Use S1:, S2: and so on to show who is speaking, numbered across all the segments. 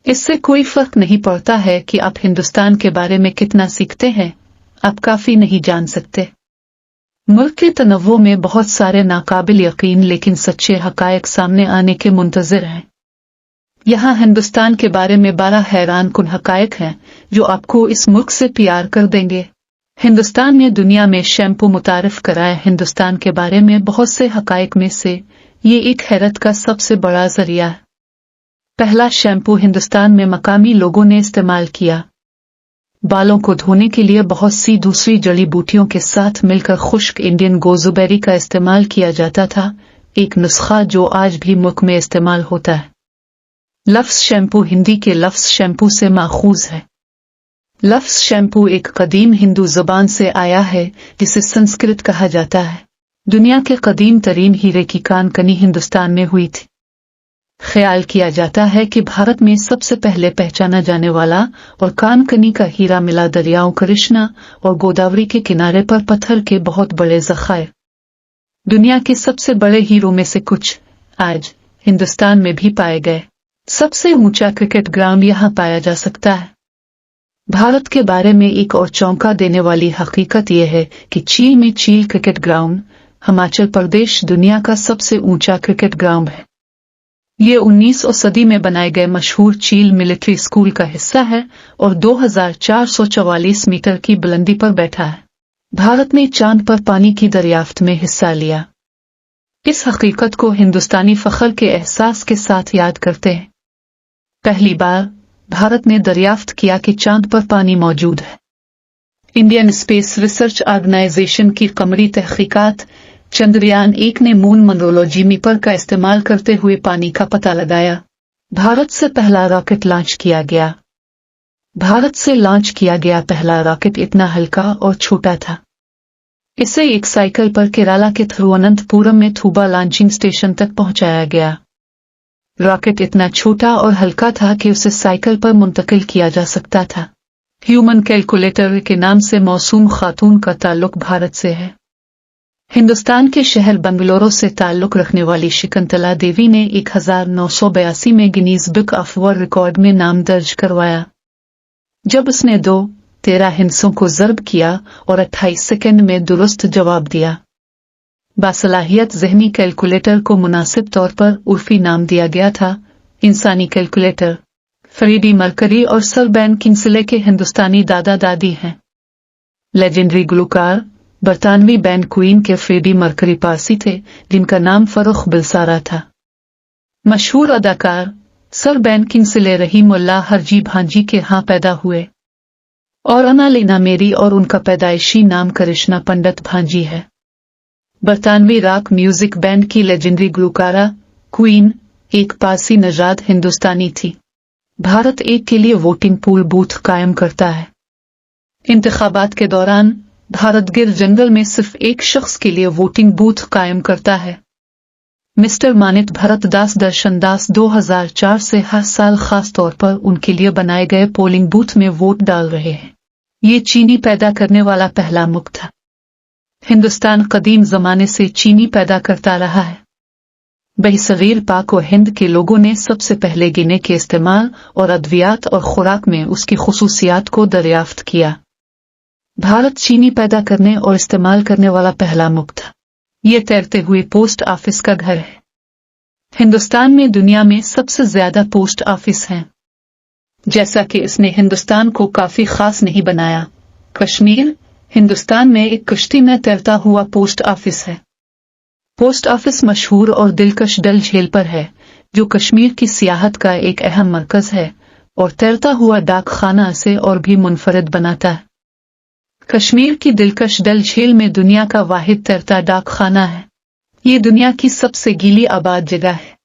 S1: इससे कोई फर्क नहीं पड़ता है कि आप हिंदुस्तान के बारे में कितना सीखते हैं, आप काफी नहीं जान सकते। मुल्क के तनव्वुर में बहुत सारे नाकाबिल यकीन लेकिन सच्चे हकायक सामने आने के मुंतजिर हैं। यहाँ हिंदुस्तान के बारे में 12 हैरान कुन हकायक हैं जो आपको इस मुल्क से प्यार कर देंगे। हिंदुस्तान ने दुनिया में शैम्पू मुतारिफ कराया। हिंदुस्तान के बारे में बहुत से हकायक में से ये एक हैरत का सबसे बड़ा जरिया है। पहला शैम्पू हिंदुस्तान में मकामी लोगों ने इस्तेमाल किया। बालों को धोने के लिए बहुत सी दूसरी जड़ी बूटियों के साथ मिलकर खुश्क इंडियन गोजुबेरी का इस्तेमाल किया जाता था, एक नुस्खा जो आज भी मुल्क में इस्तेमाल होता है। लफ्ज़ शैम्पू हिंदी के लफ्ज़ शैम्पू से माखूज है। लफ्ज़ शैम्पू एक कदीम हिंदू ज़बान से आया है जिसे संस्कृत कहा जाता है। दुनिया के कदीम तरीन हीरे की कान कनी हिंदुस्तान में हुई थी। ख्याल किया जाता है कि भारत में सबसे पहले पहचाना जाने वाला और कानकनी का हीरा मिला दरियाओं कृष्णा और गोदावरी के किनारे पर पत्थर के बहुत बड़े ज़खायर। दुनिया के सबसे बड़े हीरों में से कुछ आज हिंदुस्तान में भी पाए गए। सबसे ऊंचा क्रिकेट ग्राउंड यहाँ पाया जा सकता है। भारत के बारे में एक और चौंका देने वाली हकीकत यह है कि चील में चील क्रिकेट ग्राउंड हिमाचल प्रदेश दुनिया का सबसे ऊंचा क्रिकेट ग्राउंड है। ये 19वीं सदी में बनाए गए मशहूर चील मिलिट्री स्कूल का हिस्सा है और 2444 मीटर की बुलंदी पर बैठा है। भारत ने चांद पर पानी की दरियाफ्त में हिस्सा लिया। इस हकीकत को हिंदुस्तानी फख्र के एहसास के साथ याद करते हैं। पहली बार भारत ने दरियाफ्त किया कि चांद पर पानी मौजूद है। इंडियन स्पेस रिसर्च ऑर्गेनाइजेशन की कमरी तहकीकात चंद्रयान 1 ने मून मोनोलॉजी मीपर का इस्तेमाल करते हुए पानी का पता लगाया। भारत से पहला रॉकेट लॉन्च किया गया। भारत से लॉन्च किया गया पहला रॉकेट इतना हल्का और छोटा था। इसे एक साइकिल पर केरला के थिरुवनंतपुरम में थूबा लॉन्चिंग स्टेशन तक पहुंचाया गया। रॉकेट इतना छोटा और हल्का था कि उसे साइकिल पर मुंतकिल किया जा सकता था। ह्यूमन कैलकुलेटर के नाम से मौसूम खातून का ताल्लुक भारत से है। हिंदुस्तान के शहर बंगलुरु से ताल्लुक रखने वाली शकुंतला देवी ने 1982 में Guinness book of world record में नाम दर्ज करवाया, जब उसने 13 हिंसों को ज़र्ब किया और 28 सेकंड में दुरुस्त जवाब दिया। बासलाहियत ज़हनी कैलकुलेटर को मुनासिब तौर पर उर्फी नाम दिया गया था, इंसानी कैलकुलेटर। फ्रेडी मर्करी और सर बेन किंगसले के हिंदुस्तानी दादा दादी हैं। लेजेंडरी गुलकार बरतानवी बैंड क्वीन के फ्रेडी मर्करी पारसी थे जिनका नाम फरुख बिलसारा था। मशहूर अदाकार सर बेन किंगसले रहीमुल्लाह हरजी भांजी के यहाँ पैदा हुए और अनालिना मेरी और उनका पैदाइशी नाम करिश्ना पंडित भांजी है। बरतानवी रॉक म्यूजिक बैंड की लेजेंडरी गुलकारा क्वीन एक पारसी नजाद हिंदुस्तानी थी। भारत एक के लिए वोटिंग पूल बूथ कायम करता है। इंतखाबात के दौरान भारत गिर जंगल में सिर्फ एक शख्स के लिए वोटिंग बूथ कायम करता है। मिस्टर मानित भरत दास दर्शन दास 2004 से हर साल खास तौर पर उनके लिए बनाए गए पोलिंग बूथ में वोट डाल रहे हैं। ये चीनी पैदा करने वाला पहला मुल्क था। हिंदुस्तान कदीम जमाने से चीनी पैदा करता रहा है। बहसगीर पाक और हिंद के लोगों ने सबसे पहले गिने के इस्तेमाल और अद्वियात और खुराक में उसकी खुसूसियात को दरियाफ्त किया। भारत चीनी पैदा करने और इस्तेमाल करने वाला पहला मुल्क था। ये तैरते हुए पोस्ट ऑफिस का घर है। हिंदुस्तान में दुनिया में सबसे ज्यादा पोस्ट ऑफिस हैं। जैसा कि इसने हिंदुस्तान को काफी खास नहीं बनाया, कश्मीर हिंदुस्तान में एक कश्ती में तैरता हुआ पोस्ट ऑफिस है। पोस्ट ऑफिस मशहूर और दिलकश डल झील पर है, जो कश्मीर की सियाहत का एक अहम मरकज है और तैरता हुआ डाक खाना इसे और भी मुनफरद बनाता है। कश्मीर की दिलकश डल झील में दुनिया का वाहिद तैरता डाक खाना है। ये दुनिया की सबसे गीली आबाद जगह है।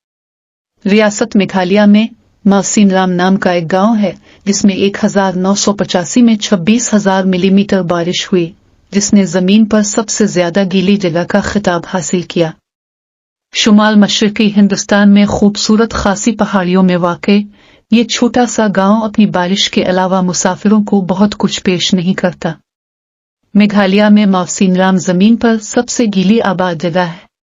S1: रियासत मेघालय में मौसिनराम नाम का एक गांव है जिसमें 1985 में 26,000 मिलीमीटर बारिश हुई, जिसने जमीन पर सबसे ज्यादा गीली जगह का खिताब हासिल किया। शुमाल मशरकी हिंदुस्तान में खूबसूरत खासी पहाड़ियों में वाक़े ये छोटा सा गांव अपनी बारिश के अलावा मुसाफिरों को बहुत कुछ पेश नहीं करता। मेघालय में मौसिनराम जमीन पर सबसे गीली आबाद जगह है।